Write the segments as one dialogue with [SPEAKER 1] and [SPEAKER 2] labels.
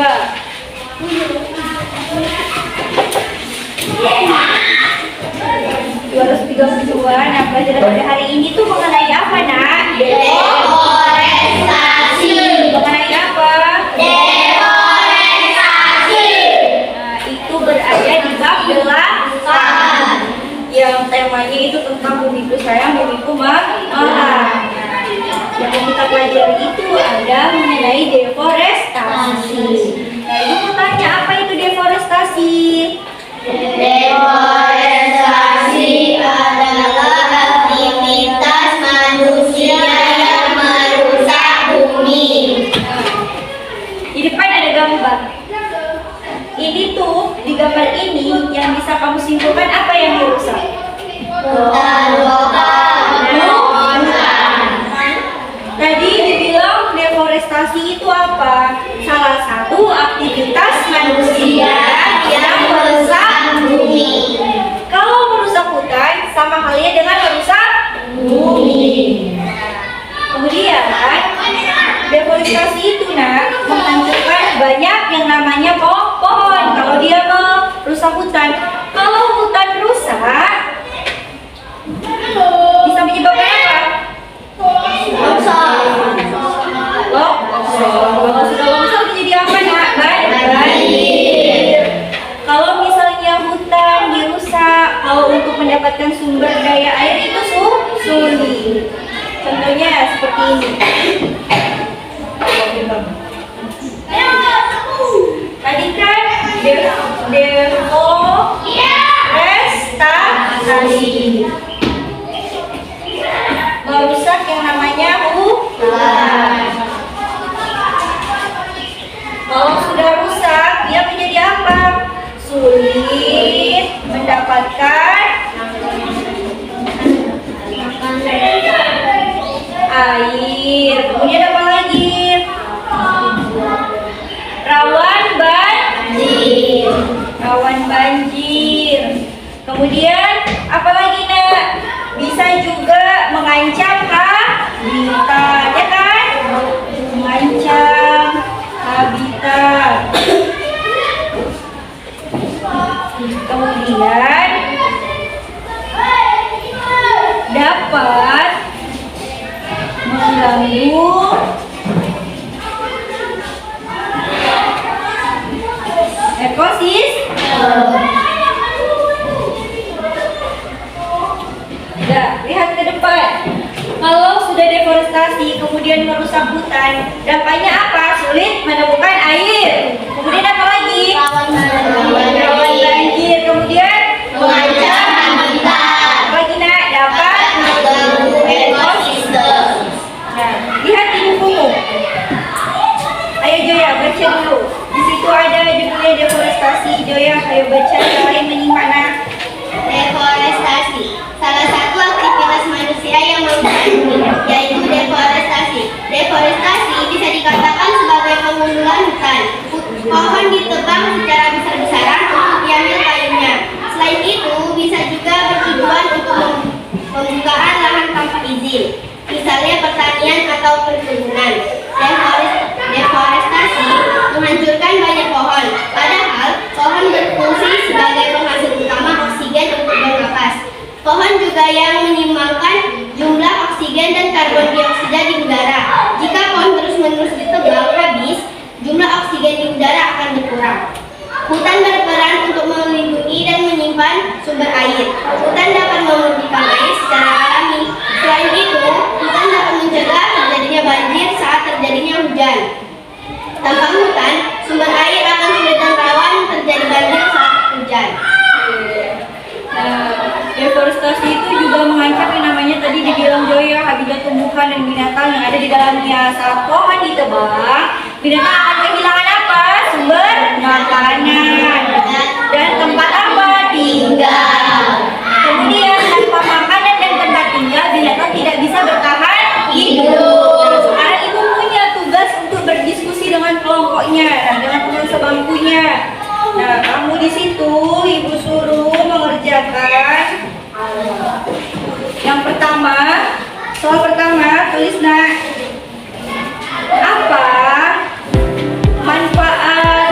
[SPEAKER 1] 232. Nah, pelajaran pada hari ini tuh mengenai apa, Nak?
[SPEAKER 2] Deforestasi.
[SPEAKER 1] Mengenai apa?
[SPEAKER 2] Deforestasi.
[SPEAKER 1] Nah, itu berada di bab 8 yang temanya itu tentang bumiku sayang, bumiku marah. Yang kita pelajari itu ada mengenai deforestasi. Nah, ibu mau tanya, apa itu deforestasi?
[SPEAKER 2] Deforestasi adalah aktivitas manusia yang merusak bumi.
[SPEAKER 1] Di depan ada gambar. Ini tuh, di gambar ini yang bisa kamu simpulkan apa yang dirusak?
[SPEAKER 2] Hutan lokal.
[SPEAKER 1] Tadi dibilang deforestasi itu apa? Salah satu aktivitas manusia yang merusak bumi. Kalau merusak hutan, sama halnya dengan merusak bumi. Kemudian, deforestasi itu menghancurkan banyak yang namanya pohon. Kalau dia merusak hutan, kalau hutan rusak, bisa menyebabkan apa? Kalau sudah longsor jadi apa, Nak? Banjir. Kalau misalnya hutan dirusak, kalau untuk mendapatkan sumber daya air itu sulit. Contohnya seperti ini. Tadi kan deforestasi merusak yang namanya hutan. Kalau sudah rusak, dia menjadi apa? Sulit mendapatkan air. Kemudian apa lagi? Rawan banjir. Kemudian apa lagi, Nak? Bisa juga mengancam habitat, ya kan? Mengancam habitat. Kemudian dapat mengganggu ekosistem. Nah, lihat ke depan. Kalau sudah deforestasi kemudian merusak hutan, dampaknya apa? Sulit menemukan air. Kemudian apa lagi? Rawan banjir. Kemudian
[SPEAKER 2] Mengancam habitat.
[SPEAKER 1] apa lagi, Nak? Dapat
[SPEAKER 2] Mengganggu ekosistem.
[SPEAKER 1] Nah, lihat di bukumu. Ayo Joya, baca dulu. Di situ ada judulnya deforestasi. Joya, ayo baca. Selain menyimak, Nak.
[SPEAKER 2] Deforestasi salah satu aktivitas manusia yang merusak bumi, yaitu deforestasi. Deforestasi bisa dikatakan sebagai pengundulan hutan. Pohon ditebang secara besar-besaran untuk diambil kayunya. Selain itu, bisa juga bertujuan untuk pembukaan lahan tanpa izin, misalnya pertanian atau perkebunan. Deforestasi menghancurkan banyak pohon, padahal pohon berfungsi sebagai penghasil utama oksigen untuk bernapas. Pohon juga yang menyumbangkan jumlah oksigen dan karbon dioksida di udara. Jika pohon terus-menerus ditebang habis, jumlah oksigen di udara akan berkurang. Hutan berperan untuk melindungi dan menyimpan sumber air. Hutan dapat memurnikan air secara alami. Selain itu, hutan dapat mencegah terjadinya banjir saat terjadinya hujan. Tanpa hutan, sumber air akan sulit dan rawan terjadi banjir saat hujan.
[SPEAKER 1] Deforestasi itu juga mengancam yang namanya tadi dibilang Joya, habitat tumbuhan dan binatang yang ada di dalamnya. Saat pohon ditebang, binatang akan kehilangan apa? Sumber makanan dan tempat apa? Tinggal. Kemudian tanpa makanan dan tempat tinggal, binatang tidak bisa bertahan hidup. Nah, sekarang ibu punya tugas untuk berdiskusi dengan kelompoknya, dengan teman sebangkunya. Nah, kamu di situ ibu suruh mengerjakan yang pertama, soal pertama tulis, Nak. Apa manfaat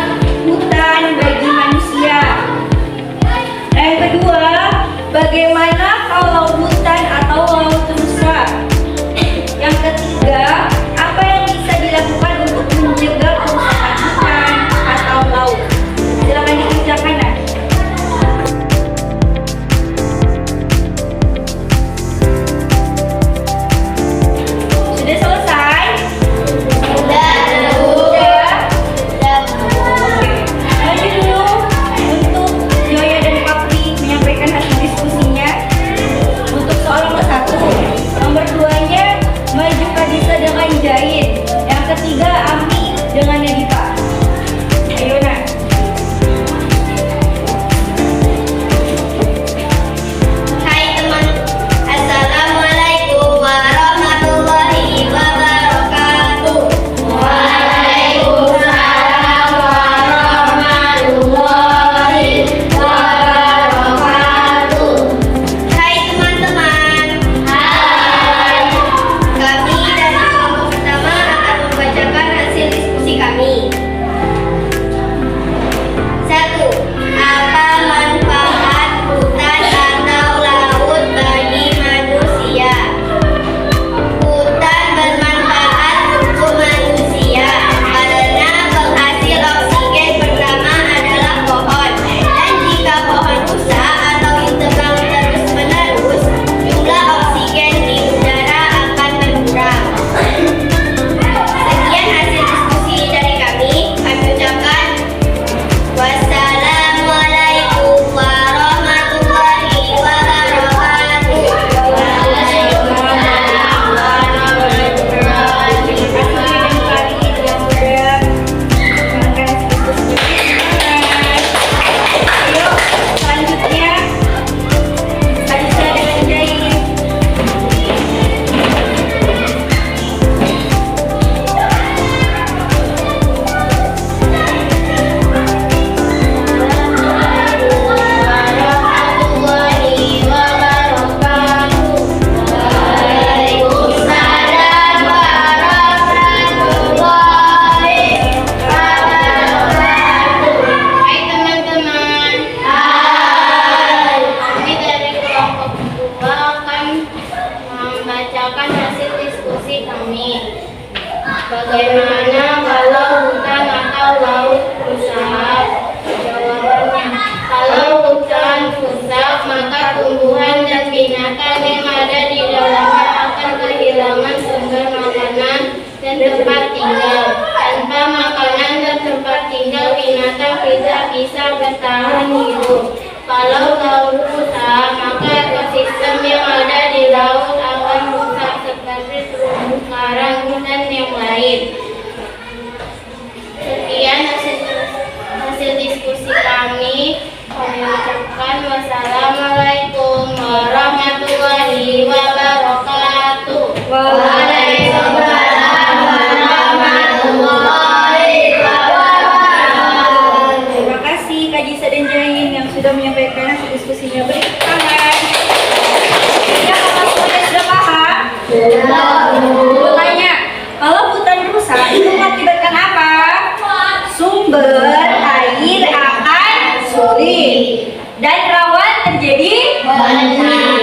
[SPEAKER 3] binatang yang ada di dalamnya akan kehilangan sumber makanan dan tempat tinggal. Tanpa makanan dan tempat tinggal, binatang tidak bisa bertahan hidup. Kalau laut rusak, maka ekosistem yang ada di laut akan rusak seperti terumbu karang dan yang lain. Sekian hasil diskusi kami. Kami ucapkan wassalamualaikum warahmatullahi wabarakatuh.
[SPEAKER 1] Waalaikumsalam warahmatullahi wabarakatuh. Terima kasih Kak Jisa dan Jain yang sudah menyampaikan hasil diskusinya. Beri tepuk tangan. Ya, kalau semuanya sudah paham? Sudah. Tanya, kalau hutan rusak itu mengakibatkan apa? Sumber air akan sulit dan rawan terjadi bencana.